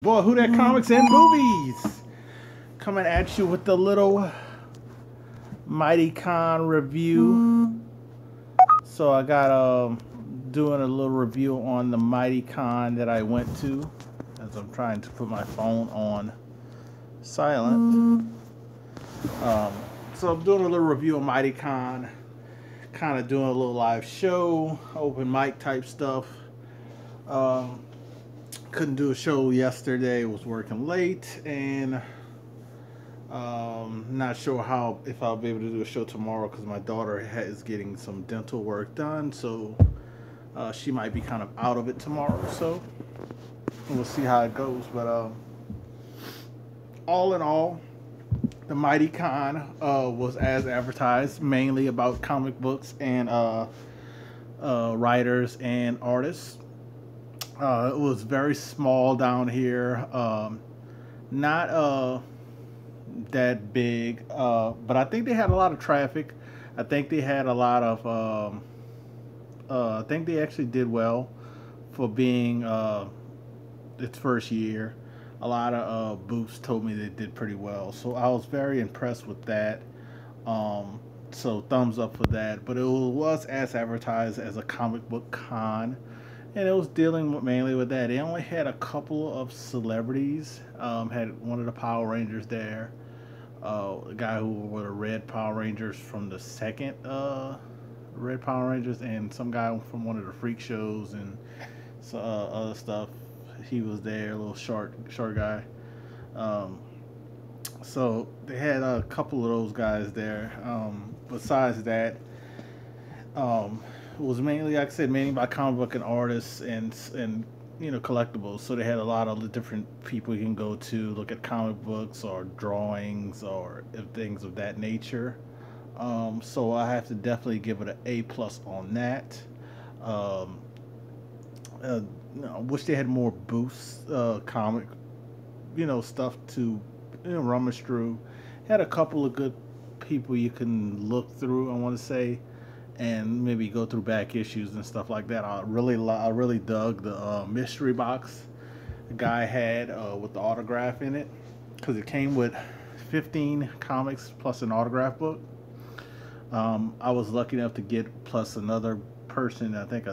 Boy, Who That Comics and Movies coming at you with the little Mighty Con review. So I got doing a little review on the Mighty Con that I went to, as I'm trying to put my phone on silent. So I'm doing a little review of Mighty Con, kind of doing a little live show, open mic type stuff. Couldn't do a show yesterday. Was working late, and not sure how if I'll be able to do a show tomorrow because my daughter is getting some dental work done, so she might be kind of out of it tomorrow. So we'll see how it goes. But all in all, the Mighty Con was as advertised, mainly about comic books and writers and artists. It was very small down here, not that big, but I think they had a lot of traffic. I think they had a lot of, I think they actually did well for being its first year. A lot of booths told me they did pretty well, so I was very impressed with that. So thumbs up for that. But it was as advertised as a comic book con, and it was dealing mainly with that. They only had a couple of celebrities. Had one of the Power Rangers there, a guy who wore the red Power Rangers from the second Red Power Rangers, and some guy from one of the freak shows and some other stuff. He was there, a little short guy. So they had a couple of those guys there. Besides that, it was mainly, like I said, mainly by comic book and artists and collectibles. So they had a lot of the different people you can go to look at comic books or drawings or things of that nature. So I have to definitely give it an A+ on that. I wish they had more booths, comic, stuff to rummage through. Had a couple of good people you can look through, I want to say, and maybe go through back issues and stuff like that. I really dug the mystery box the guy had with the autograph in it, because it came with 15 comics plus an autograph book. I was lucky enough to get plus another person. I think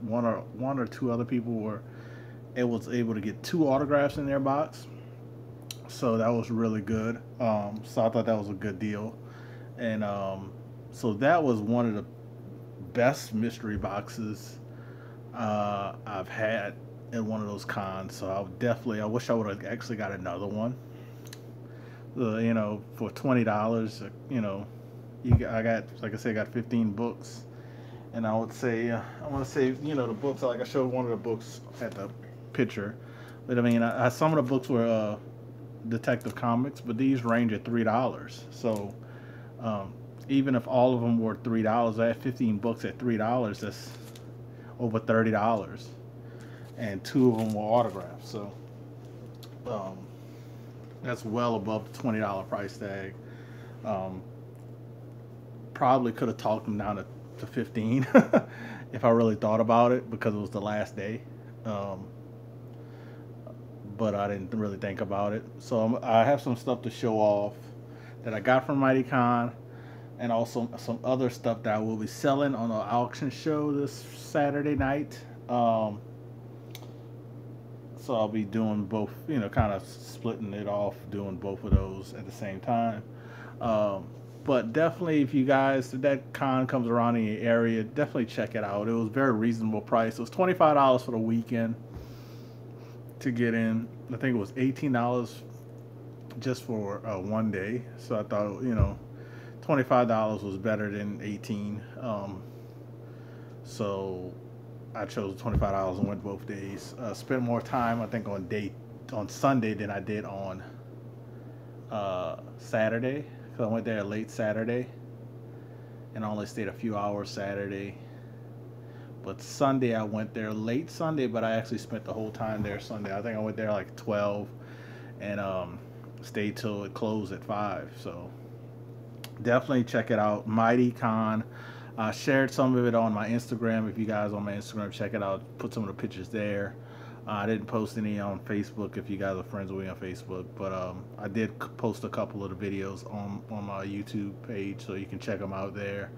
one or two other people were able to get 2 autographs in their box. So that was really good. So I thought that was a good deal, and so that was one of the best mystery boxes I've had in one of those cons. So I wish I would have actually got another one. For $20, I got, like I said, I got 15 books, and I want to say, the books, like I showed one of the books at the picture, but I mean, some of the books were Detective Comics, but these range at $3. So even if all of them were $3, I had 15 books at $3. That's over $30, and 2 of them were autographs. So that's well above the $20 price tag. Probably could have talked them down to 15 if I really thought about it, because it was the last day. But I didn't really think about it. So I have some stuff to show off that I got from Mighty Con, and also some other stuff that I will be selling on an auction show this Saturday night. So I'll be doing both, kind of splitting it off, doing both of those at the same time. But definitely, if you guys, if that con comes around in your area, definitely check it out. It was very reasonable price. It was $25 for the weekend to get in. I think it was $18 just for one day. So I thought, $25 was better than 18. So I chose $25 and went both days. Spent more time, I think, on Sunday than I did on Saturday. So I went there late Saturday and only stayed a few hours Saturday. But Sunday I went there late Sunday, but I actually spent the whole time there Sunday. I think I went there like 12 and stayed till it closed at 5. So definitely check it out, Mighty Con. Shared some of it on my Instagram. If you guys on my Instagram, check it out. Put some of the pictures there. I didn't post any on Facebook if you guys are friends with me on Facebook, but I did post a couple of the videos on my YouTube page, so you can check them out there.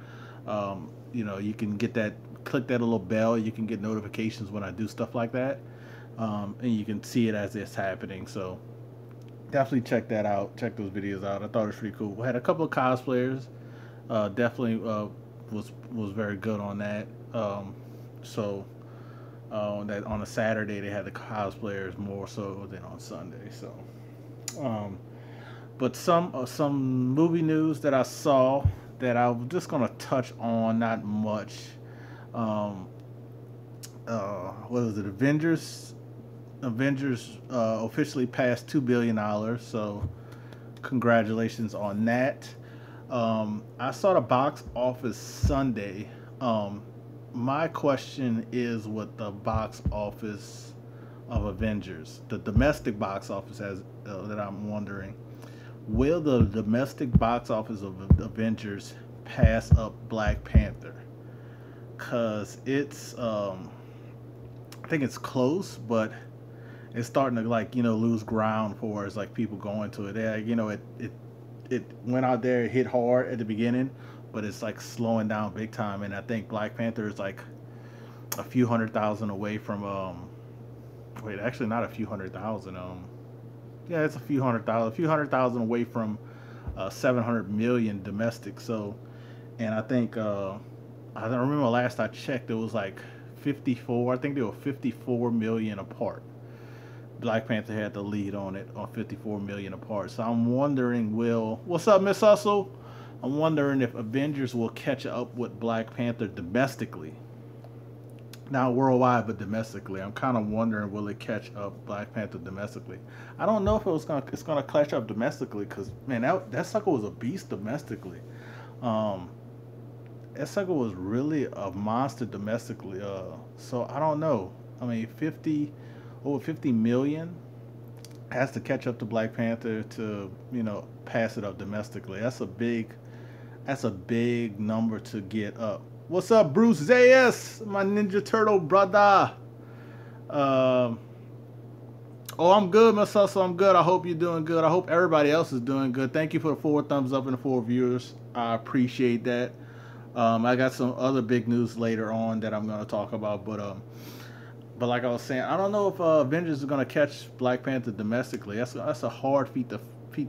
You can get that, click that little bell. You can get notifications when I do stuff like that, and you can see it as it's happening. So definitely check that out. Check those videos out. I thought it was pretty cool. We had a couple of cosplayers. Definitely was very good on that. So that on a Saturday they had the cosplayers more so than on Sunday. So, but some movie news that I saw that I'm just gonna touch on, not much. Um, what is it? Avengers officially passed $2 billion. So congratulations on that. I saw the box office Sunday. My question is with the box office of Avengers, the domestic box office, as that I'm wondering, will the domestic box office of Avengers pass up Black Panther? Cause I think it's close, but it's starting to lose ground for us, like people going to it. It went out there, it hit hard at the beginning, but it's like slowing down big time. And I think Black Panther is like a few 100,000 away from wait, actually not a few 100,000. Yeah, it's a few 100,000 away from 700 million domestic. So, and I think I don't remember last I checked, it was like 54. I think they were 54 million apart. Black Panther had the lead on it, on 54 million apart. So I'm wondering, what's up, Miss Hustle? I'm wondering if Avengers will catch up with Black Panther domestically. Not worldwide, but domestically. I'm kind of wondering, will it catch up Black Panther domestically? I don't know if it's gonna catch up domestically, because man, that sucker was a beast domestically. Um, that sucker was really a monster domestically. So I don't know. I mean, over 50 million has to catch up to Black Panther to pass it up domestically. That's a big number to get up. What's up, Bruce Zayas, my Ninja Turtle brother? Um, oh, I'm good, Miss Hustle. I'm good. I hope you're doing good. I hope everybody else is doing good. Thank you for the 4 thumbs up and the 4 viewers. I appreciate that. I got some other big news later on that I'm going to talk about, but like I was saying, I don't know if Avengers is going to catch Black Panther domestically. That's a hard feat to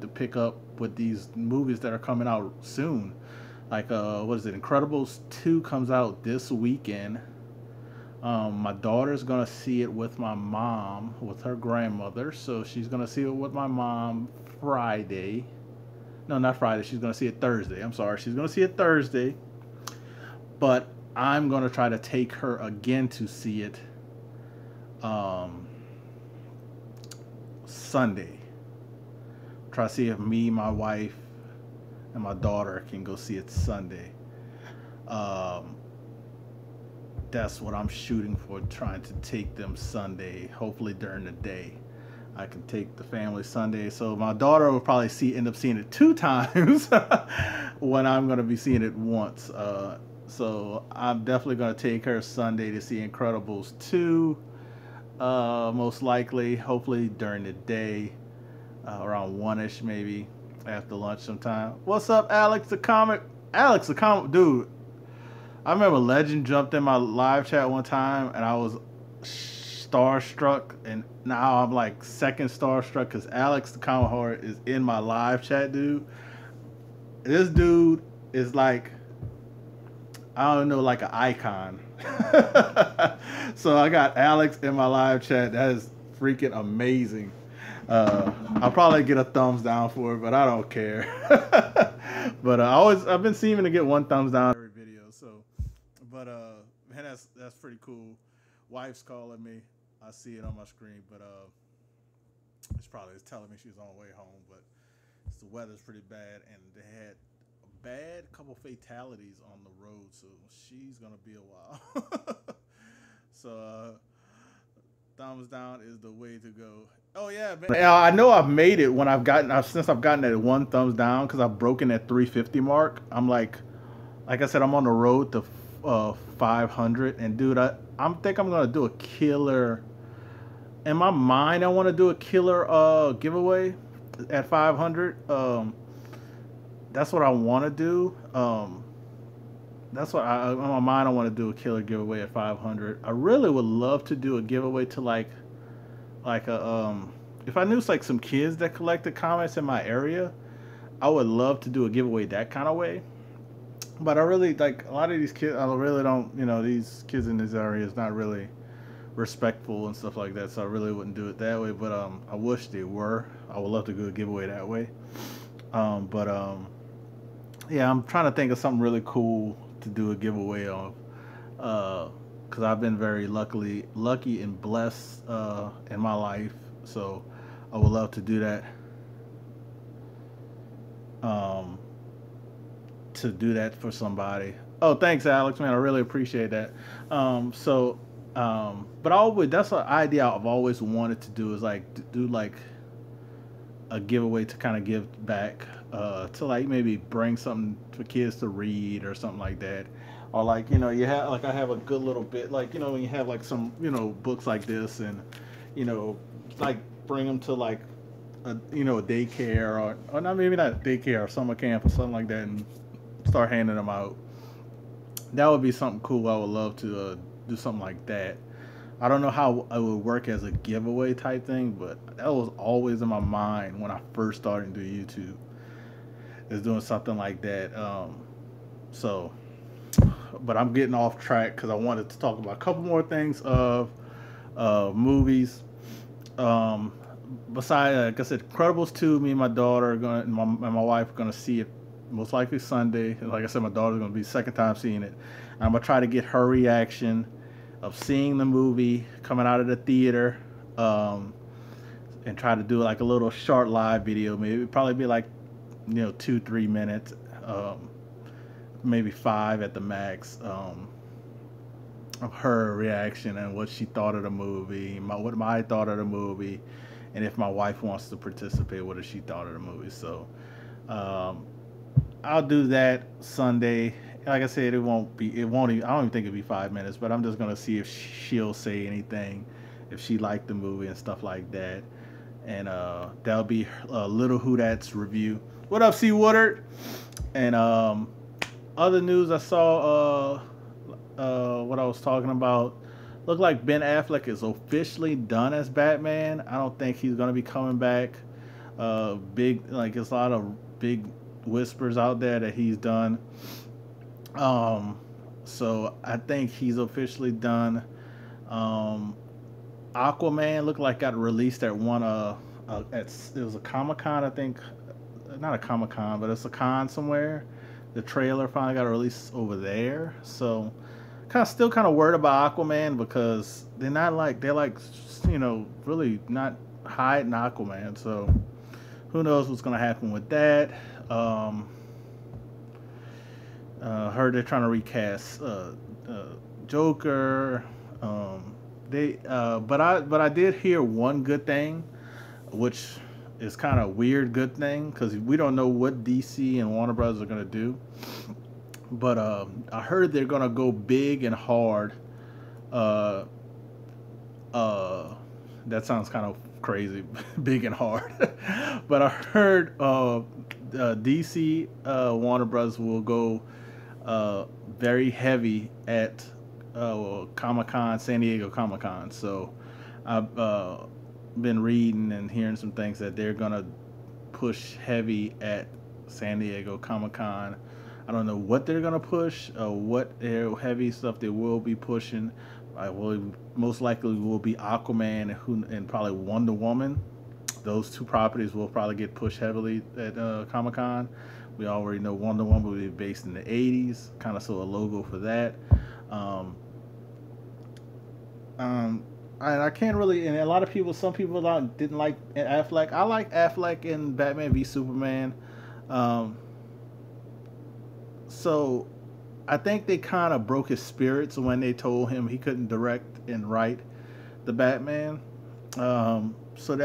pick up with these movies that are coming out soon. Like what is it? Incredibles 2 comes out this weekend. My daughter's gonna see it with my mom, with her grandmother. So she's gonna see it with my mom Friday. No, not Friday. She's gonna see it Thursday. I'm sorry. She's gonna see it Thursday. But I'm gonna try to take her again to see it Sunday. Try to see if me, my wife, and my daughter can go see it Sunday. That's what I'm shooting for, trying to take them Sunday, hopefully during the day. I can take the family Sunday. So my daughter will probably end up seeing it 2 times when I'm going to be seeing it once. So I'm definitely going to take her Sunday to see Incredibles 2, most likely, hopefully during the day, around 1-ish maybe, after lunch sometime. What's up, Alex the Comic? Alex the Comic, dude. I remember Legend jumped in my live chat one time, and I was starstruck, and now I'm like second starstruck because Alex the Comic Horror is in my live chat, dude. This dude is like, I don't know, like an icon. So I got Alex in my live chat. That is freaking amazing. I'll probably get a thumbs down for it, but I don't care. But I've been seeming to get 1 thumbs down every video. So, but man, that's pretty cool. Wife's calling me. I see it on my screen, but it's telling me she's on the way home. But the weather's pretty bad, and they had a bad couple fatalities on the road, so she's gonna be a while. So thumbs down is the way to go. Oh yeah, man. I know I've made it when since I've gotten that 1 thumbs down, because I've broken that 350 mark. I'm like I said, I'm on the road to 500, and dude, I think I'm gonna do a killer in my mind, I want to do a killer giveaway at 500. That's what I want to do. That's what in my mind I want to do a killer giveaway at 500. I really would love to do a giveaway to like a if I knew like some kids that collected comics in my area, I would love to do a giveaway that kind of way. But I really like a lot of these kids. I really don't, these kids in this area is not really respectful and stuff like that. So I really wouldn't do it that way. But I wish they were. I would love to do a giveaway that way. But yeah, I'm trying to think of something really cool to do a giveaway of. Because I've been very lucky and blessed in my life. So I would love to do that. Um, to do that for somebody. Oh, thanks, Alex, man. I really appreciate that. But I always that's an idea I've always wanted to do is like do like a giveaway to kind of give back to like maybe bring something for kids to read or something like that. Or like you have like I have a good little bit like when you have like some books like this and you know like bring them to like a daycare or not maybe not daycare or summer camp or something like that and start handing them out. That would be something cool. I would love to do something like that. I don't know how it would work as a giveaway type thing, but that was always in my mind when I first started to do YouTube. Is doing something like that. So, but I'm getting off track because I wanted to talk about a couple more things of movies. Um, Besides, like I said, Incredibles 2, me and my daughter are gonna, and my wife are gonna see it most likely Sunday. Like I said, my daughter's gonna be second time seeing it. I'm gonna try to get her reaction of seeing the movie coming out of the theater, and try to do like a little short live video. Maybe it'd probably be like 2-3 minutes, maybe 5 at the max, of her reaction and what she thought of the movie, what I thought of the movie, and if my wife wants to participate, what she thought of the movie. So um, I'll do that Sunday. Like I said, it won't even, I don't even think it'll be 5 minutes, but I'm just gonna see if she'll say anything, if she liked the movie and stuff like that. And that'll be Little Who That's review. What up, C Woodard? And other news I saw, what I was talking about. Looked like Ben Affleck is officially done as Batman. I don't think he's gonna be coming back. There's a lot of big whispers out there that he's done. So I think he's officially done. Aquaman looked like got released at one it was a Comic-Con, I think. Not a Comic-Con, but it's a con somewhere. The trailer finally got released over there. So still kind of worried about Aquaman because they're really not hiding Aquaman. So who knows what's gonna happen with that. Heard they're trying to recast Joker. But I did hear one good thing, which is kind of weird good thing because we don't know what DC and Warner Brothers are gonna do. But I heard they're gonna go big and hard. Uh, that sounds kind of crazy, big and hard. But I heard DC Warner Brothers will go very heavy at Comic-Con, San Diego Comic-Con. So I've been reading and hearing some things that they're gonna push heavy at San Diego Comic-Con. I don't know what they're gonna push, what heavy stuff they will be pushing. Most likely will be Aquaman and probably Wonder Woman. Those two properties will probably get pushed heavily at Comic-Con. We already know Wonder Woman will be based in the 80s, kind of saw a logo for that. I can't really, and a lot of people, some people didn't like Affleck. I like Affleck in Batman v Superman. So I think they kind of broke his spirits when they told him he couldn't direct and write the Batman. I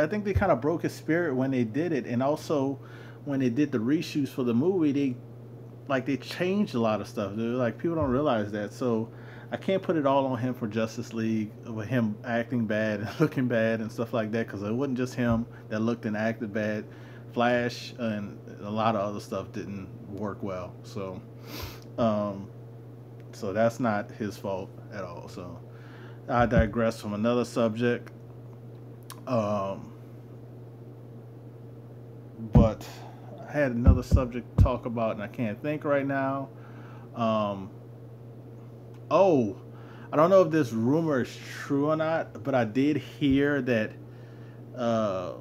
think they kind of broke his spirit when they did it, and also when they did the reshoots for the movie, they changed a lot of stuff. Like people don't realize that. So I can't put it all on him for Justice League with him acting bad and looking bad and stuff like that, because it wasn't just him that looked and acted bad. Flash and a lot of other stuff didn't work well. Um, so that's not his fault at all. So I digress from another subject. Um, but I had another subject to talk about, and I can't think right now. Um, oh, I don't know if this rumor is true or not, but I did hear that uh,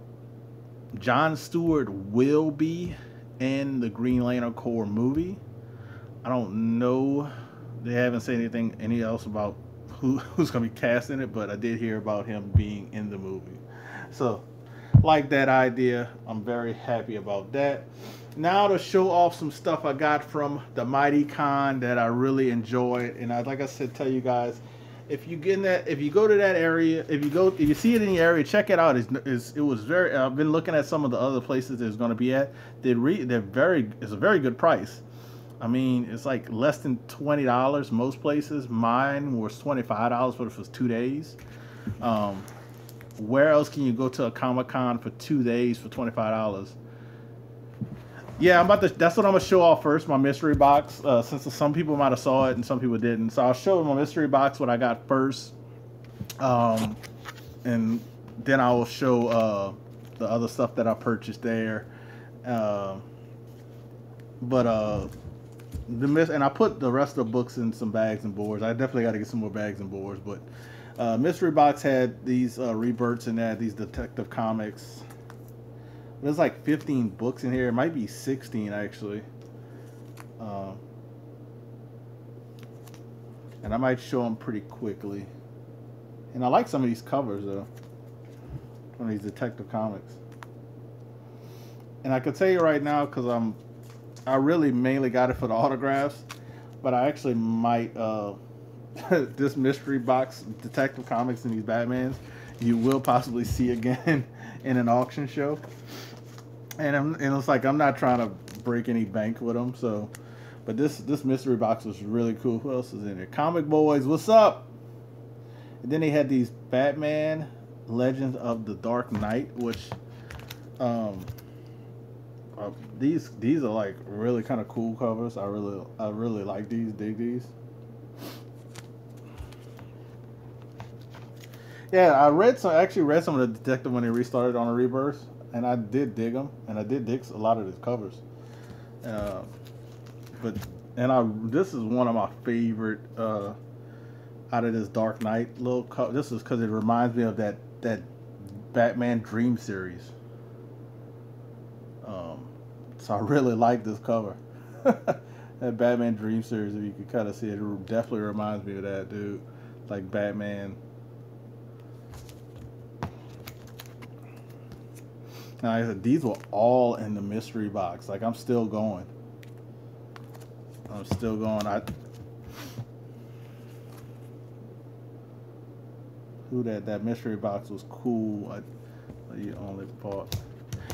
John Stewart will be in the Green Lantern Corps movie. I don't know. They haven't said any else about who's going to be cast in it, but I did hear about him being in the movie. So, like that idea. I'm very happy about that. Now to show off some stuff I got from the Mighty Con that I really enjoyed, and like I said, tell you guys, if you get in that, if you go to that area, if you see it in the area, check it out. It was very. I've been looking at some of the other places it's going to be at. It's a very good price. I mean, it's like less than $20 most places. Mine was $25 for 2 days. Where else can you go to a Comic-Con for 2 days for $25? Yeah, that's what I'm gonna show off first. My mystery box, since some people might have saw it and some people didn't. So I'll show my mystery box what I got first, and then I will show the other stuff that I purchased there. And I put the rest of the books in some bags and boards. I definitely got to get some more bags and boards. But mystery box had these rebirths in that, these Detective Comics. There's like 15 books in here. It might be 16 actually. And I might show them pretty quickly. And I like some of these covers though, from these Detective Comics. And I can tell you right now, because I really mainly got it for the autographs, but I actually might this mystery box Detective Comics and these Batmans you will possibly see again in an auction show. And it's like I'm not trying to break any bank with them. So, but this mystery box was really cool. Who else is in there? Comic Boys, what's up? And then they had these Batman Legends of the Dark Knight, which these are like really kind of cool covers. I really like these. Dig these. Yeah, actually read some of the Detective when they restarted on a Rebirth, and I did dig them, and I did dig a lot of his covers. This is one of my favorite out of this Dark Knight little cover. This is because it reminds me of that Batman Dream series. So I really like this cover. That Batman Dream series, if you can kind of see it, it definitely reminds me of that, dude. Like Batman. Now, like I said, these were all in the mystery box. Like, I'm still going. That mystery box was cool. You only bought.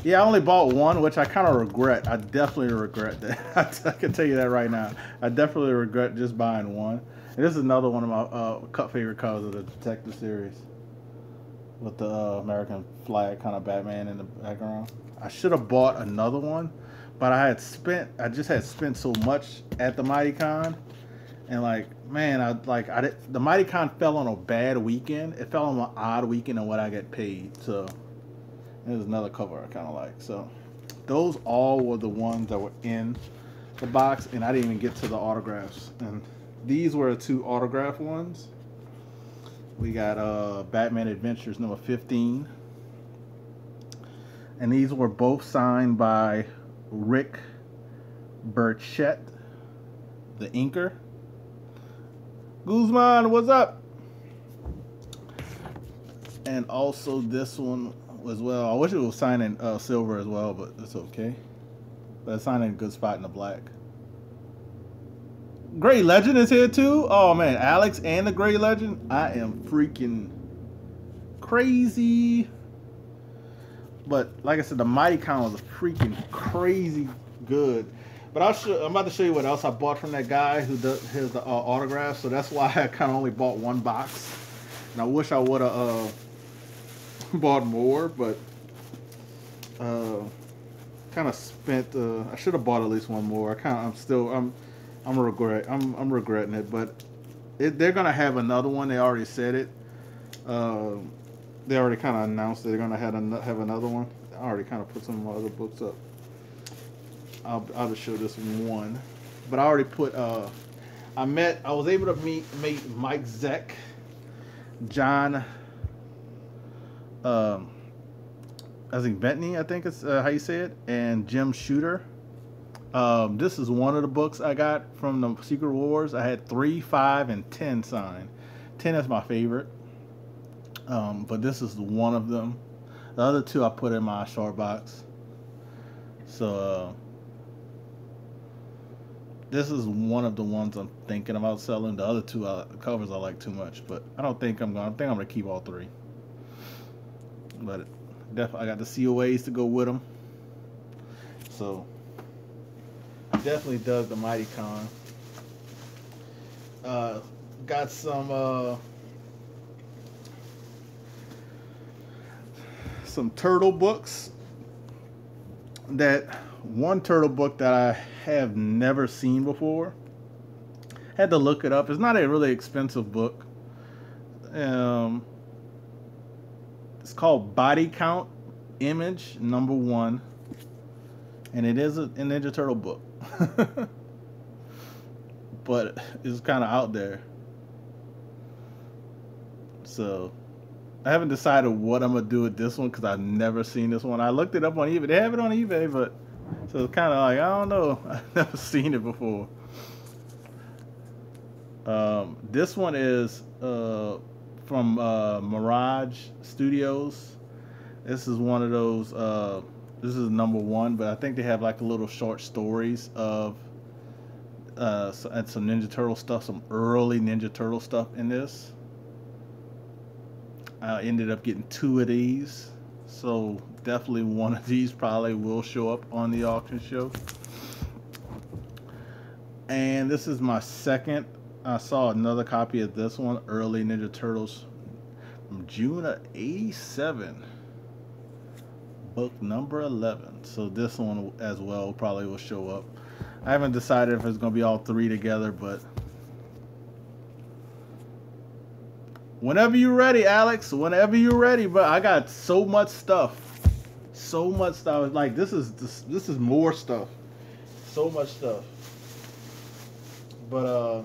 Yeah, I only bought one, which I kind of regret. I definitely regret that. I can tell you that right now. I definitely regret just buying one. And this is another one of my favorite covers of the Detective series, with the American flag kind of Batman in the background. I should have bought another one, but I just had spent so much at the Mighty Con, and like, man, the Mighty Con fell on a bad weekend. It fell on an odd weekend on what I get paid. So there's another cover I kind of like. So those all were the ones that were in the box, and I didn't even get to the autographs. And these were the 2 autograph ones. We got Batman Adventures number 15. And these were both signed by Rick Burchett, the inker. Guzman, what's up? And also this one as well. I wish it was signed in silver as well, but it's okay. But it's signed in a good spot in the black. Grey Legend is here too. Oh man, Alex and the Grey Legend. I am freaking crazy. But like I said, the Mighty Con was freaking crazy good. But I'm about to show you what else I bought from that guy who does his autographs. So that's why I kind of only bought one box. And I wish I would have bought more, but kind of spent. I should have bought at least one more. I'm regretting it, but they're gonna have another one. They already said it. They already kind of announced that they're gonna have another one. I already kind of put some of my other books up. I'll just show this one, but I already put. I was able to meet Mike Zeck, John. I think Bentley, I think it's how you say it, and Jim Shooter. This is one of the books I got from the Secret Wars. I had 3, 5, and 10 signed. 10 is my favorite, but this is one of them. The other 2 I put in my short box. So this is one of the ones I'm thinking about selling. The other 2 covers I like too much, but I think I'm gonna keep all 3. But definitely, I got the COAs to go with them. So definitely does the Mighty Con. Got some turtle books. That one turtle book that I have never seen before. Had to look it up. It's not a really expensive book. It's called Body Count Image #1, and it is a Ninja Turtle book. But it's kind of out there. So I haven't decided what I'm gonna do with this one because I've never seen this one. I looked it up on eBay. They have it on eBay, but so it's kind of like, I don't know. I've never seen it before. This one is from Mirage Studios. This is one of those. This is #1, but I think they have like a little short stories of and some Ninja Turtle stuff, some early Ninja Turtle stuff in this. I ended up getting 2 of these, so definitely one of these probably will show up on the auction show. And this is my second. I saw another copy of this one, early Ninja Turtles from June of '87, book number 11. So this one as well probably will show up. I haven't decided if it's going to be all 3 together, but whenever you're ready, Alex, whenever you're ready. But I got so much stuff. So much stuff. Like this is more stuff. So much stuff. But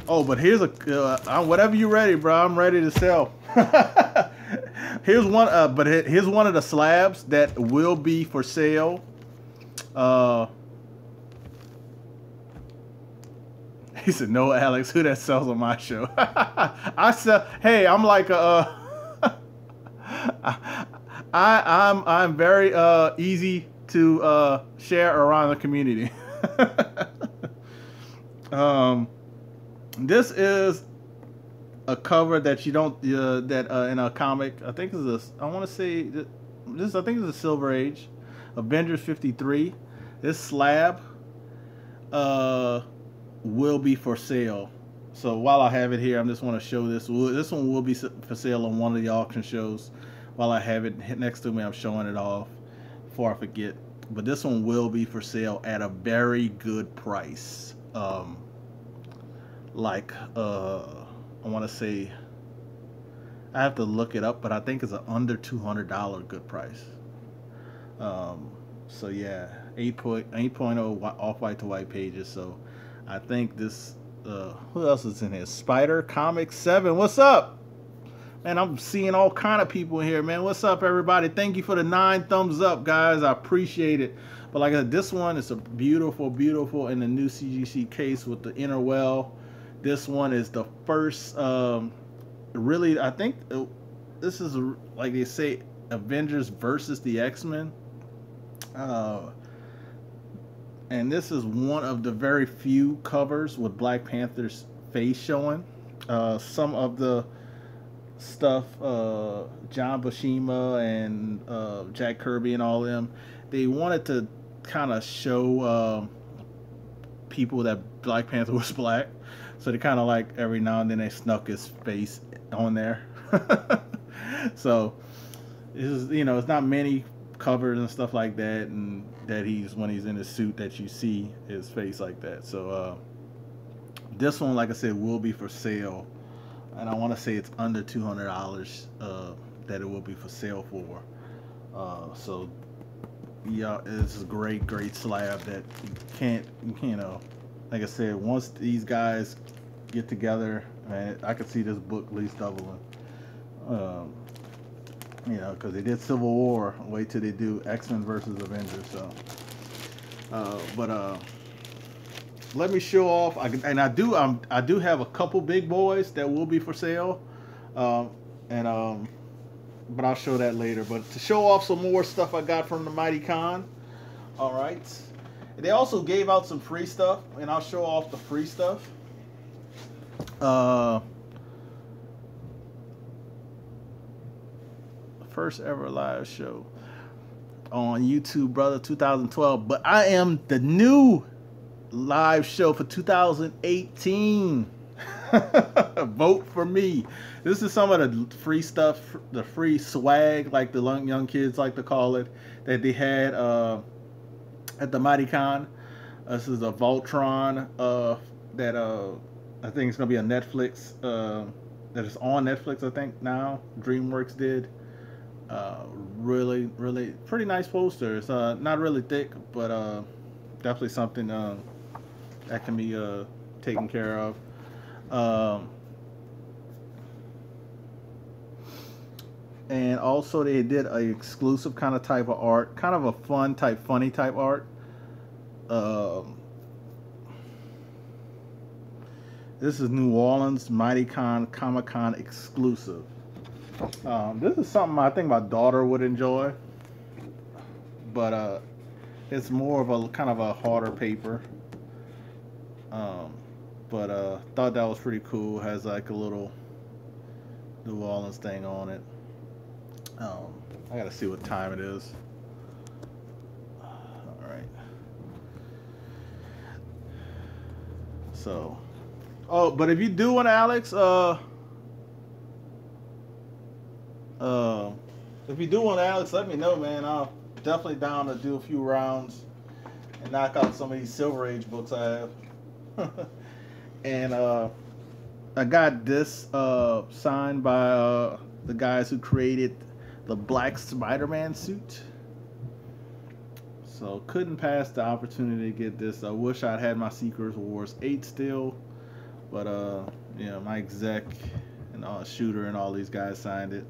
oh, but here's whatever you're ready, bro. I'm ready to sell. Here's one, but here's one of the slabs that will be for sale. He said, "No, Alex, who that sells on my show?" I sell. Hey, I'm like I'm very easy to share around the community. This is a cover that you don't in a comic. I think is this. I want to say this. I think is a Silver Age, Avengers 53. This slab will be for sale. So while I have it here, I just want to show this. This one will be for sale on one of the auction shows. While I have it next to me, I'm showing it off before I forget. But this one will be for sale at a very good price. I want to say, I have to look it up, but I think it's an under $200 good price. So yeah, 8.0 off-white to white pages. So I think this, who else is in here? Spider Comics 7. What's up? Man, I'm seeing all kind of people in here, man. What's up, everybody? Thank you for the 9 thumbs up, guys. I appreciate it. But like I said, this one is a beautiful, beautiful in the new CGC case with the inner well. This one is the first, really, I think this is, like they say, Avengers versus the X-Men. And this is one of the very few covers with Black Panther's face showing. Some of the stuff, John Buscema and Jack Kirby and all of them, they wanted to kind of show people that Black Panther was black. So they kind of like every now and then they snuck his face on there. So it's not many covers and stuff like that, and that he's when he's in his suit that you see his face like that. So this one, like I said, will be for sale, and I want to say it's under $200 that it will be for sale for. So yeah, it's a great slab that like I said, once these guys get together, man, I could see this book at least doubling. Um, because they did Civil War. Wait till they do X-Men versus Avengers. So, but let me show off. I do have a couple big boys that will be for sale, and but I'll show that later. But to show off some more stuff I got from the Mighty Con. All right. They also gave out some free stuff, and I'll show off the free stuff. First ever live show on YouTube, brother, 2012. But I am the new live show for 2018. Vote for me. This is some of the free stuff, the free swag, like the young kids like to call it, that they had at the Mighty Con. This is a Voltron that I think it's gonna be a Netflix that is on Netflix. I think now DreamWorks did. Really pretty nice poster. It's not really thick, but definitely something that can be taken care of. And also they did a exclusive kind of type of art, kind of a fun type, funny type art. This is New Orleans Mighty Con Comic Con exclusive. This is something I think my daughter would enjoy, but it's more of a kind of a harder paper. But thought that was pretty cool. Has like a little New Orleans thing on it. I gotta see what time it is. All right. So, but if you do want Alex, if you do want Alex, let me know, man. I'll definitely down to do a few rounds and knock out some of these Silver Age books I have. And I got this signed by the guys who created the Black Spider-Man suit. So couldn't pass the opportunity to get this. I wish I'd had my Secret Wars 8 still, but my exec and Shooter and all these guys signed it.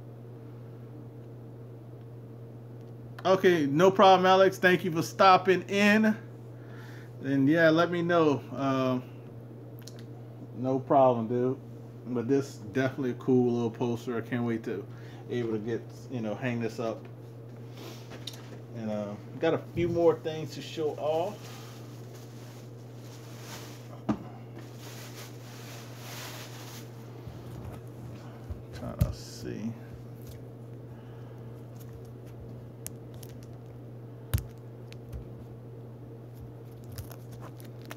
Okay, no problem, Alex. Thank you for stopping in. And yeah, let me know. No problem, dude. But this definitely a cool little poster. I can't wait to able to get hang this up. And got a few more things to show off. Trying to see.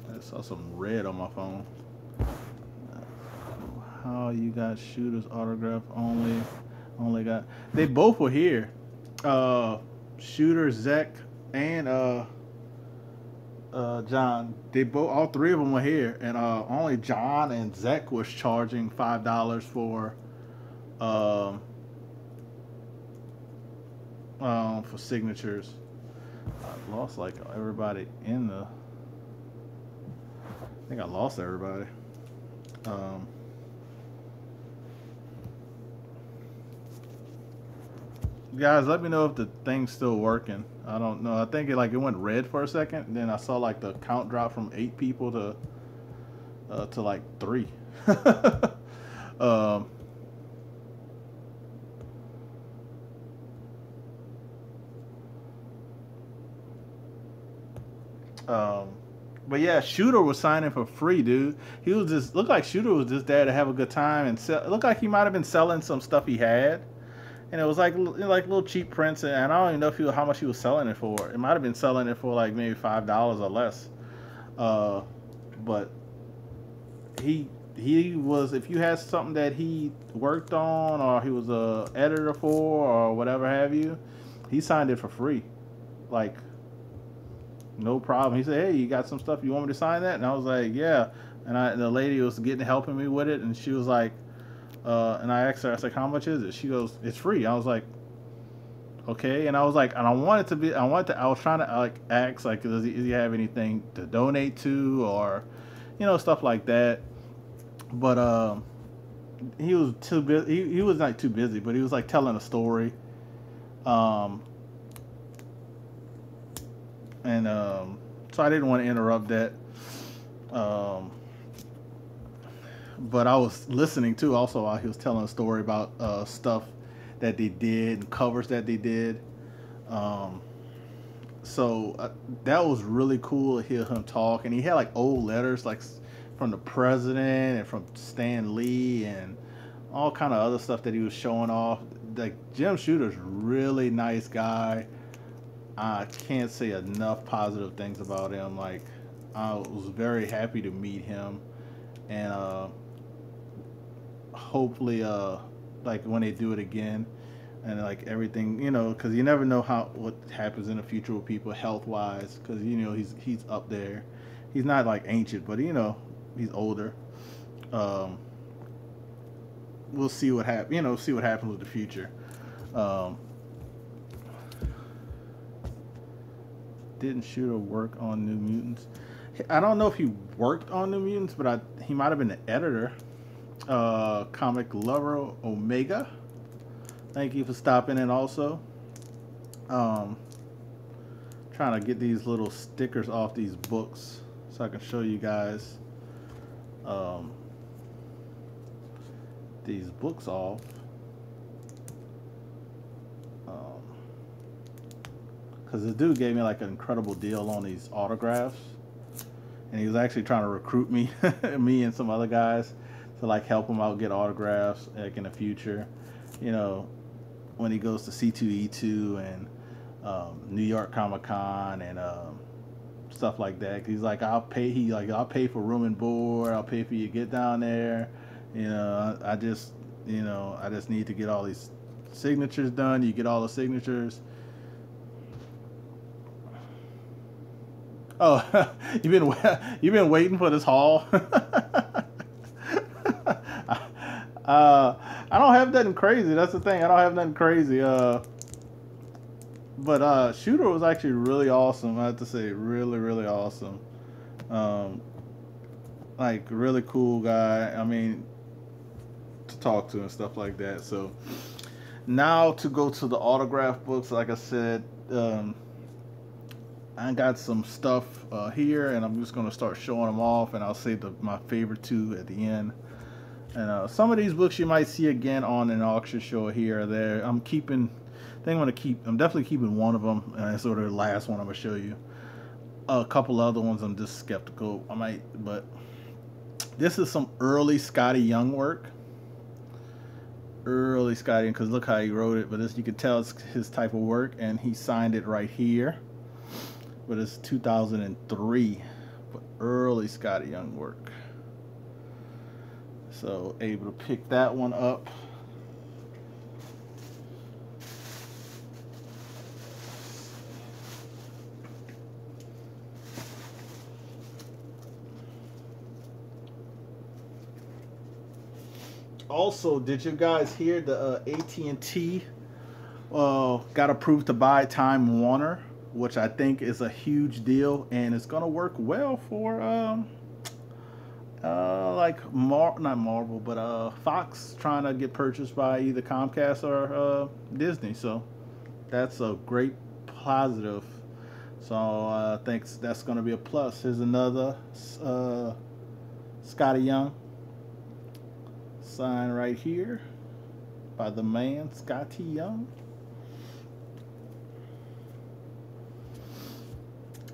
I saw some red on my phone. How you got Shooter's autograph only got. They both were here. Shooter, Zach, and John. They both, all three of them were here, and only John and Zach was charging $5 for signatures. I lost like everybody in the. I think I lost everybody. Guys, let me know if the thing's still working. I don't know. I think it went red for a second, and then I saw like the count drop from 8 people to like 3. But yeah, Shooter was signing for free, dude. He was just looked like Shooter was just there to have a good time and sell. It looked like he might have been selling some stuff he had, and it was like little cheap prints. And I don't even know if how much he was selling it for. It might have been selling it for like maybe $5 or less. Uh, but he was, if you had something that he worked on or he was a editor for or whatever have you, he signed it for free, like no problem. He said, "Hey, you got some stuff you want me to sign that?" And I was like, "Yeah." And the lady was helping me with it, and she was like, and I asked her, I was like, "How much is it?" She goes, "It's free." I was like, "Okay." And I was like, and I was trying to like ask, like, does he have anything to donate to or, stuff like that. But he was too busy. He was not too busy, but he was like telling a story. Um, and so I didn't want to interrupt that. Um, but I was listening too also while he was telling a story about stuff that they did and covers that they did. Um, so that was really cool to hear him talk, and he had like old letters like from the president and from Stan Lee and all kind of other stuff that he was showing off. Like Jim Shooter's really nice guy. I can't say enough positive things about him. Like I was very happy to meet him, and hopefully, like when they do it again, and like everything, because you never know what happens in the future with people health wise, because he's up there. He's not like ancient, but he's older. Um, we'll see what happens. See what happens with the future. Um, didn't Shooter work on New Mutants? I don't know if he worked on New Mutants, but he might have been the editor. Comic Lover Omega, thank you for stopping in also. Um, trying to get these little stickers off these books so I can show you guys these books off. Because this dude gave me like an incredible deal on these autographs, and he was actually trying to recruit me, me and some other guys, to like help him out get autographs like in the future. When he goes to C2E2 and New York Comic Con and stuff like that. He's like, I'll pay for room and board. I'll pay for you to get down there. I just need to get all these signatures done. You get all the signatures. Oh, you've been waiting for this haul. I don't have nothing crazy. That's the thing. I don't have nothing crazy. But Shooter was actually really awesome. I have to say, really, really awesome. Like really cool guy. I mean, to talk to and stuff like that. So now to go to the autograph books. Like I said, I got some stuff here, and I'm just gonna start showing them off, and I'll save my favorite two at the end. And some of these books you might see again on an auction show here or there. I'm definitely keeping one of them, and it's sort of the last one I'm gonna show you. A couple other ones I'm just skeptical. But this is some early Skottie Young work. Early Skottie, because look how he wrote it. But you can tell it's his type of work, and he signed it right here. But it's 2003, but early Skottie Young work. So able to pick that one up. Also, did you guys hear the AT&T got approved to buy Time Warner, which I think is a huge deal, and it's gonna work well for like not Marvel, but Fox trying to get purchased by either Comcast or Disney. So that's a great positive. So I think that's going to be a plus. Here's another Skottie Young sign right here by the man Skottie Young.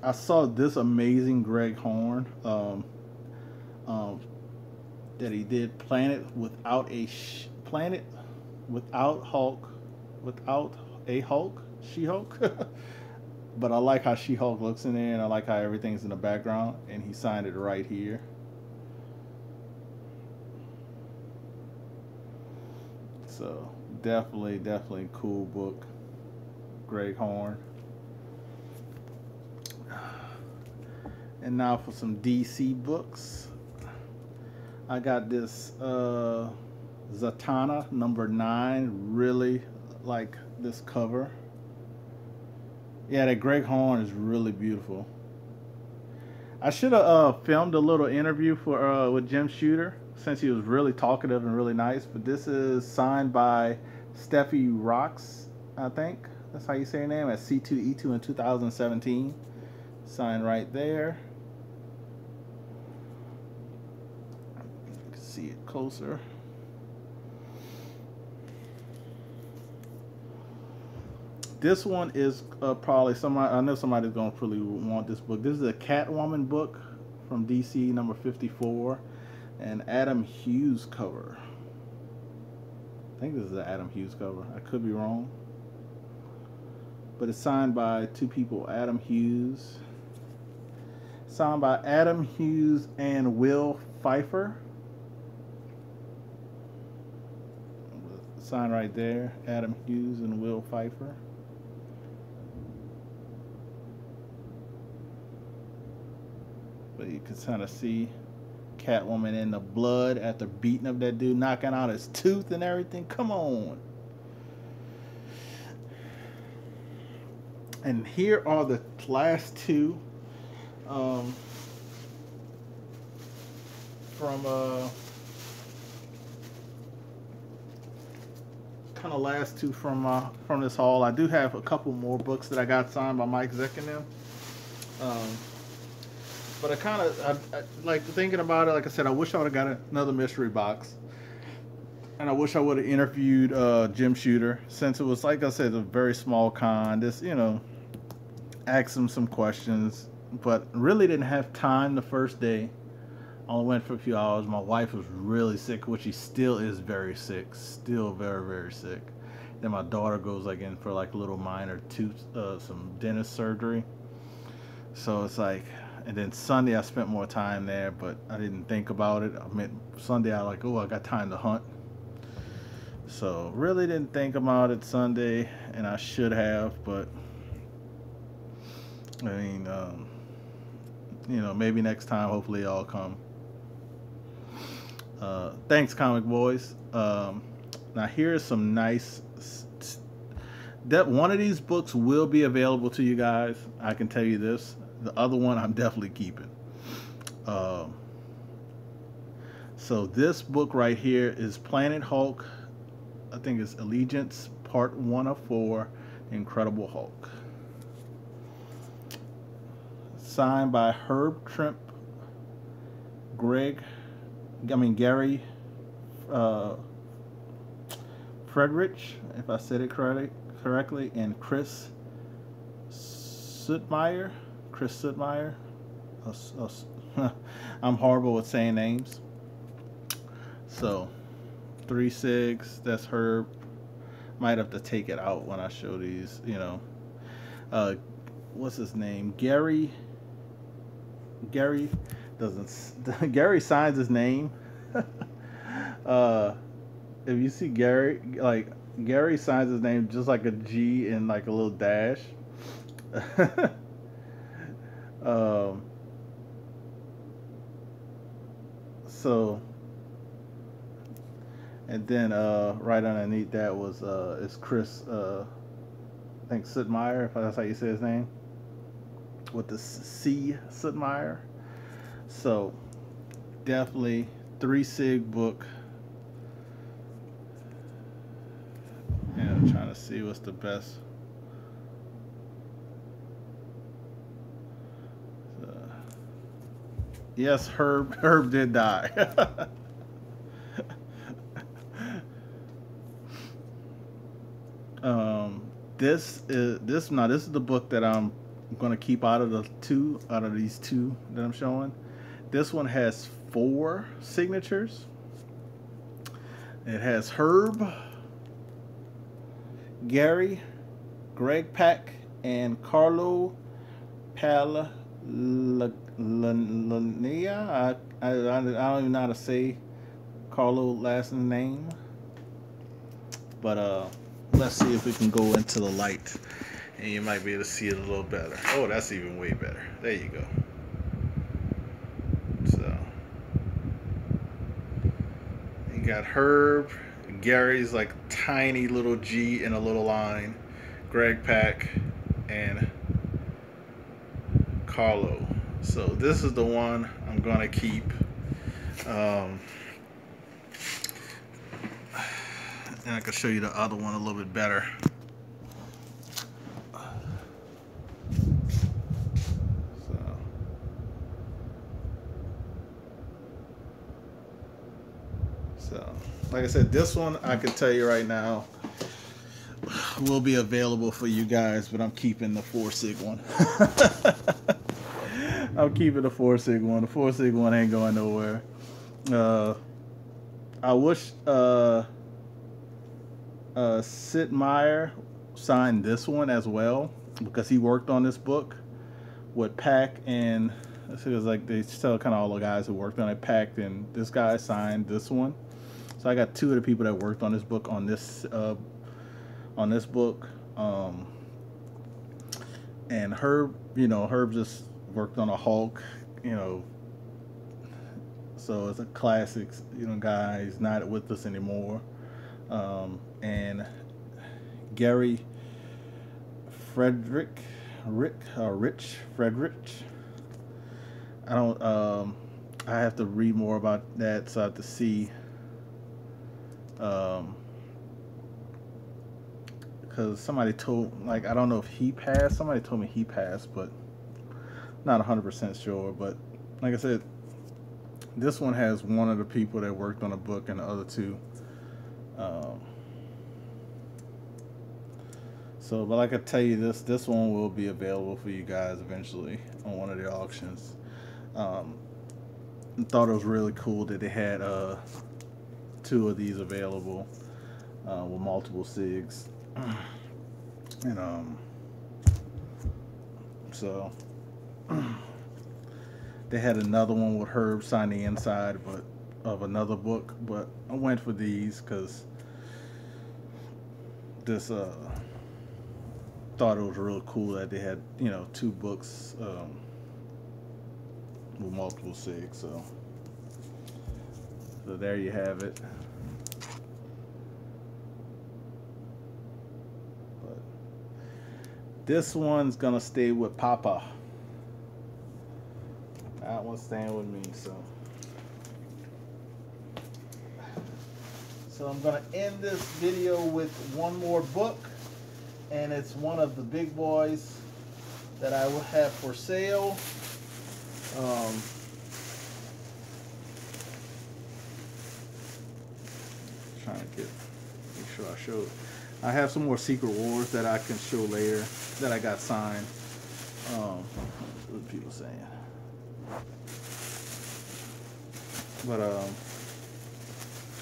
I saw this amazing Greg Horn um, that he did Planet without a Planet without Hulk, without a Hulk, She Hulk. But I like how She Hulk looks in there, and I like how everything's in the background. And he signed it right here. So definitely, definitely cool book, Greg Horn. And now for some DC books. I got this Zatanna #9. Really like this cover. Yeah, that Greg Horn is really beautiful. I should have filmed a little interview for with Jim Shooter since he was really talkative and really nice. But this is signed by Steffi Rocks, I think that's how you say her name, at C2E2 in 2017. Signed right there. You can see it closer. This one is probably somebody. I know somebody's gonna really want this book. This is a Catwoman book from DC #54, and Adam Hughes cover. I think this is an Adam Hughes cover. I could be wrong, but it's signed by two people: Adam Hughes, signed by Adam Hughes and Will Pfeiffer. Sign right there: Adam Hughes and Will Pfeiffer. But you can kind of see Catwoman in the blood after beating up that dude, knocking out his tooth and everything. Come on. And here are the last two from kind of last two from this haul. I do have a couple more books that I got signed by Mike Zeck and them. But I like thinking about it. Like I said, I wish I would have got another mystery box, and I wish I would have interviewed Jim Shooter, since it was, like I said, a very small con. Just asked him some questions, but really didn't have time the first day. Only went for a few hours. My wife was really sick, which she still is very sick, still very, very sick. Then my daughter goes in for a little minor tooth, some dentist surgery. So it's like. And then Sunday I spent more time there, but I didn't think about it. I mean, Sunday I I got time to hunt. So really didn't think about it Sunday, and I should have, but I mean, maybe next time, hopefully y'all come. Thanks, Comic Boys. Now here's some nice. That one of these books will be available to you guys. I can tell you this. The other one I'm definitely keeping. So this book right here is Planet Hulk. I think it's Allegiance Part 1 of 4, Incredible Hulk. Signed by Herb Trimp, Gary Friedrich, if I said it correctly, and Chris Suitmeyer. I'm horrible with saying names. So 3-6, that's Herb. Might have to take it out when I show these, what's his name? Gary doesn't Gary signs his name. If you see Gary, Gary signs his name just like a G and a little dash. So, and then right underneath that was is Chris I think Suitmeyer, if that's how you say his name, with the C Suitmeyer. So definitely 3-sig book. And I'm trying to see what's the best. Yes, Herb did die. This is the book that I'm I'm gonna keep out of these two that I'm showing. This one has 4 signatures. It has Herb, Gary, Greg Pak, and Carlo Palania. I don't even know how to say Carlo last name, but let's see if we can go into the light, and you might be able to see it a little better. Oh, that's even way better. There you go. So you got Herb, Gary's like tiny little G in a little line, Greg Pak, and Carlo. So this is the one I'm gonna keep. And I can show you the other one a little bit better. So, like I said, this one I can tell you right now will be available for you guys, but I'm keeping the 4 sig one. I'm keeping the 4 sig one. The 4 sig one ain't going nowhere. I wish Sid Meier signed this one as well, because he worked on this book with Pak, and it was like they tell kind of all the guys who worked on it. Pak and this guy signed this one. So I got 2 of the people that worked on this book on this book. And Herb, Herb just worked on a Hulk, so it's a classic, guy. He's not with us anymore. And Gary Rich Frederick. I have to read more about that, so I have to see. Because somebody told, I don't know if he passed. Somebody told me he passed, but not 100% sure. But like I said, this one has one of the people that worked on the book, and the other 2. So, but like I tell you, this one will be available for you guys eventually on one of the auctions. I thought it was really cool that they had 2 of these available with multiple SIGs. And so they had another one with Herb sign the inside of another book, but I went for these because this thought it was real cool that they had 2 books with multiple SIGs. So there you have it. This one's gonna stay with Papa. That one's staying with me. So I'm gonna end this video with one more book, and it's one of the big boys that I will have for sale. Trying to make sure I show it. I have some more Secret Wars that I can show later that I got signed. What are people saying? But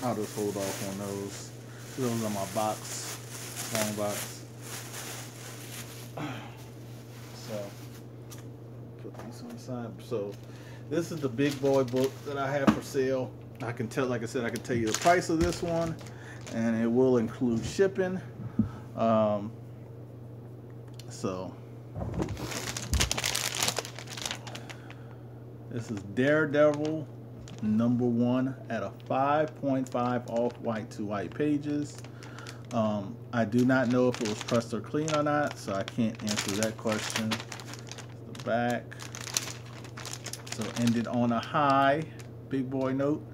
I'll just hold off on those. Those are my box, long box. So put these on the side. So this is the big boy book that I have for sale. I can tell, like I said, I can tell you the price of this one, and it will include shipping. So this is Daredevil #1 at a 5.5 off-white to white pages. I do not know if it was pressed or clean or not, so I can't answer that question. The back. So ended on a high, big boy note.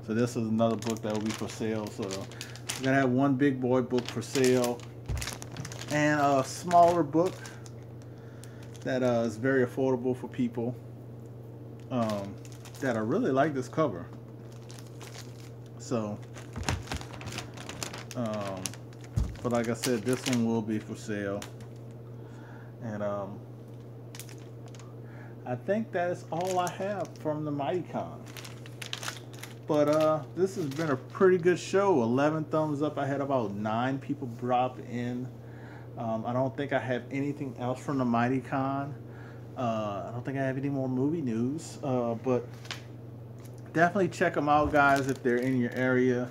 So this is another book that will be for sale. So we're gonna have one big boy book for sale, and a smaller book that is very affordable for people that I really like this cover. So, but like I said, this one will be for sale, and I think that is all I have from the MightyCon. But this has been a pretty good show. 11 thumbs up. I had about 9 people drop in. I don't think I have anything else from the MightyCon. I don't think I have any more movie news. But definitely check them out, guys, if they're in your area.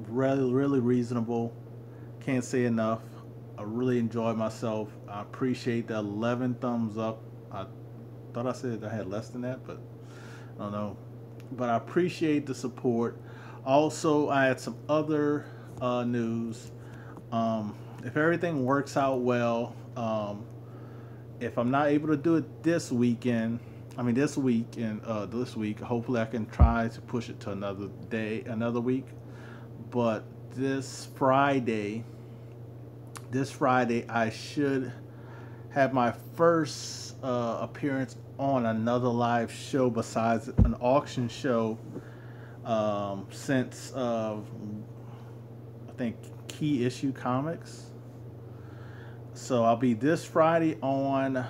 Really reasonable. Can't say enough. I really enjoyed myself. I appreciate the 11 thumbs up. I thought I said I had less than that, but I don't know. But I appreciate the support. Also, I had some other news. If everything works out well, if I'm not able to do it this week, hopefully I can try to push it to another week. But this Friday I should have my first appearance on another live show besides an auction show since I think Key Issue Comics. So I'll be this Friday on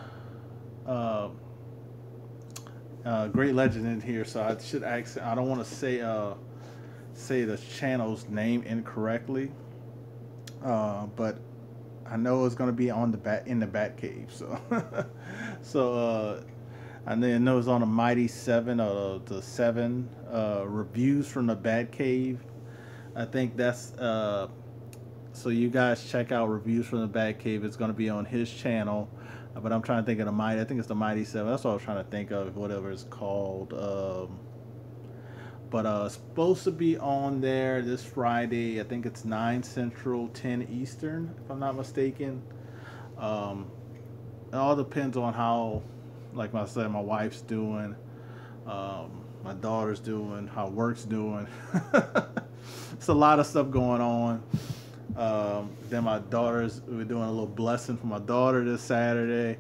Great Legend in here, so I should accent. I don't want to say the channel's name incorrectly, but I know it's going to be on in the Batcave. So and then know it's on the Mighty 7 or the 7 reviews from the Batcave. I think that's so you guys check out reviews from the Batcave. It's going to be on his channel. But I'm trying to think of the Mighty. I think it's the Mighty 7. That's what I was trying to think of, whatever it's called. But it's supposed to be on there this Friday. I think it's 9 Central, 10 Eastern, if I'm not mistaken. It all depends on how, like I said, my wife's doing, my daughter's doing, how work's doing. It's a lot of stuff going on. Then we're doing a little blessing for my daughter this Saturday.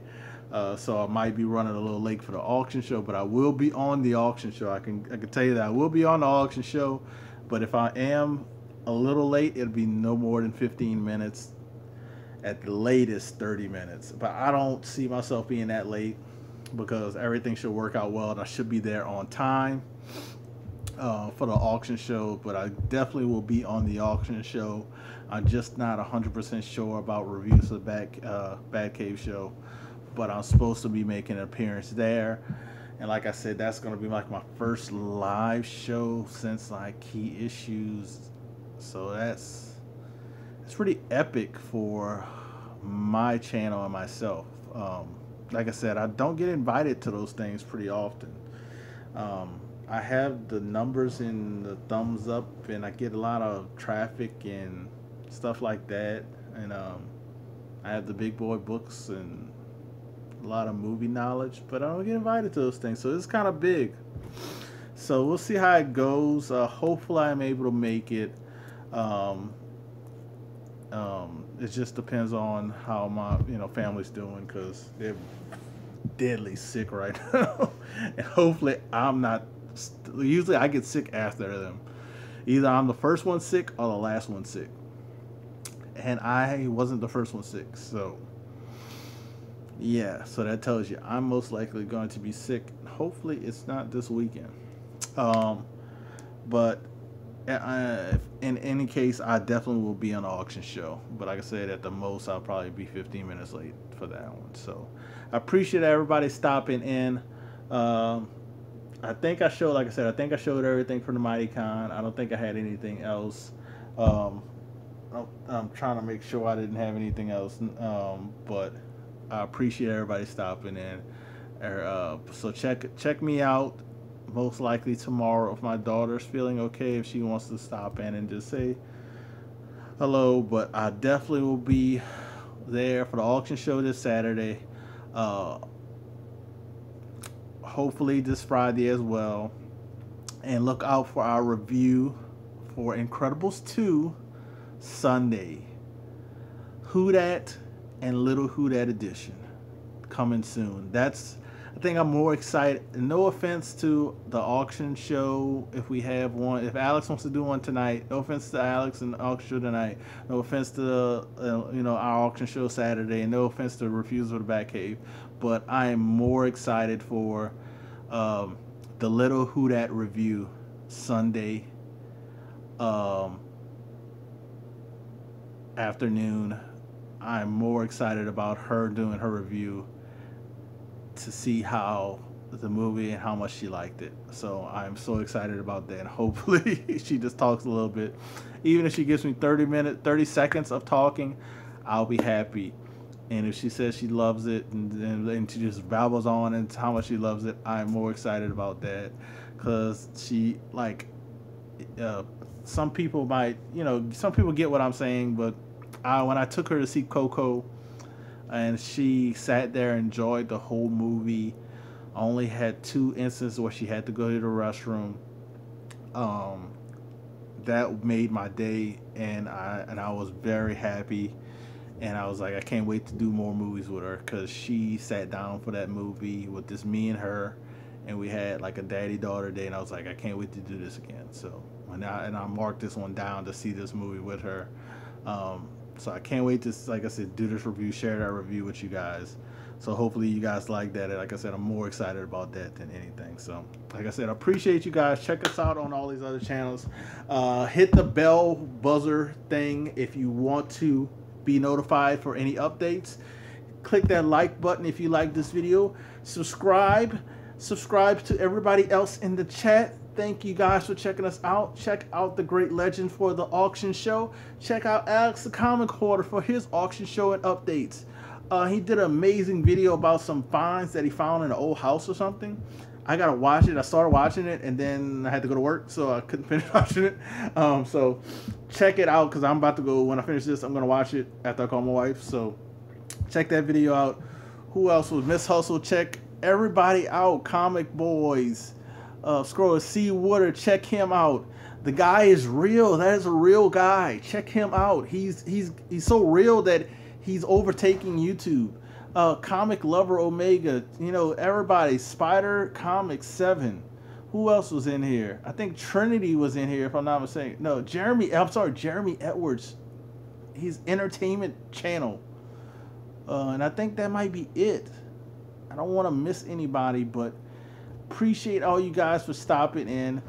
So I might be running a little late for the auction show, but I will be on the auction show. I can tell you that I will be on the auction show, but if I am a little late, it'll be no more than 15 minutes, at the latest 30 minutes. But I don't see myself being that late because everything should work out well and I should be there on time for the auction show. But I definitely will be on the auction show. I'm just not 100% sure about reviews of the Batcave show, but I'm supposed to be making an appearance there. And like I said, that's going to be like my first live show since like Key Issues. So that's pretty epic for my channel and myself. Like I said, I don't get invited to those things pretty often. I have the numbers and the thumbs up, and I get a lot of traffic and stuff like that. And I have the big boy books and a lot of movie knowledge, but I don't get invited to those things, so it's kind of big. So we'll see how it goes. Hopefully I'm able to make it. It just depends on how my family's doing, because they're deadly sick right now. And hopefully I'm not. Usually I get sick after them. Either I'm the first one sick or the last one sick, and I wasn't the first one sick. So yeah, so that tells you I'm most likely going to be sick. Hopefully it's not this weekend. But in any case, I definitely will be on the auction show. But like I said, at the most, I'll probably be 15 minutes late for that one. So I appreciate everybody stopping in. I think I showed, like I said, I think I showed everything from the MightyCon. I don't think I had anything else. I'm trying to make sure I didn't have anything else. But I appreciate everybody stopping in. So check me out. Most likely tomorrow, if my daughter's feeling okay, if she wants to stop in and just say hello. But I definitely will be there for the auction show this Saturday. Hopefully this Friday as well. And look out for our review for Incredibles 2 Sunday. Who Dat and Little Who Dat edition coming soon. That's I think I'm more excited. No offense to the auction show, if we have one. If Alex wants to do one tonight, no offense to Alex and the auction show tonight. No offense to our auction show Saturday, and no offense to Refusal of the Batcave. But I am more excited for the Little Who Dat review Sunday afternoon. I'm more excited about her doing her review to see how the movie and how much she liked it. So I'm so excited about that. And hopefully she just talks a little bit. Even if she gives me 30 seconds of talking, I'll be happy. And if she says she loves it and she just babbles on and how much she loves it, I'm more excited about that. Because she, like, some people might, some people get what I'm saying, but when I took her to see Coco, and she sat there and enjoyed the whole movie. I only had 2 instances where she had to go to the restroom. That made my day, and I was very happy. And I was like, I can't wait to do more movies with her, because she sat down for that movie with just me and her, and we had like a daddy-daughter day, and I was like, I can't wait to do this again. So and I marked this one down to see this movie with her. So I can't wait to, like I said, do this review, share that review with you guys. So hopefully you guys like that. And like I said, I'm more excited about that than anything. So like I said, I appreciate you guys. Check us out on all these other channels. Hit the bell buzzer thing if you want to be notified for any updates. Click that like button if you like this video. Subscribe to everybody else in the chat. Thank you guys for checking us out. Check out the great legend for the auction show. Check out Alex the Comic Hoarder for his auction show and updates. He did an amazing video about some finds that he found in an old house or something. I gotta watch it. I started watching it and then I had to go to work, so I couldn't finish watching it. So check it out, because I'm about to go, when I finish this, I'm gonna watch it after I call my wife. So check that video out. Who else was Miss Hustle? Check everybody out. Comic Boys. Scroll C Water, check him out. The guy is real. That is a real guy. Check him out. He's so real that he's overtaking YouTube. Comic Lover Omega, everybody. Spider Comics 7. Who else was in here? I think Trinity was in here, if I'm not mistaken. No, Jeremy Edwards. He's Entertainment Channel. And I think that might be it. I don't want to miss anybody, but appreciate all you guys for stopping in.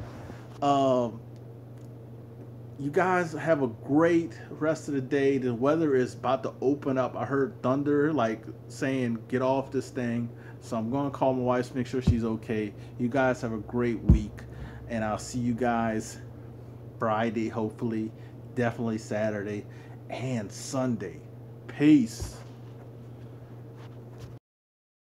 You guys have a great rest of the day. The weather is about to open up. I heard thunder like saying get off this thing, so I'm going to call my wife to make sure she's okay. You guys have a great week, and I'll see you guys Friday, hopefully, definitely Saturday and Sunday. Peace.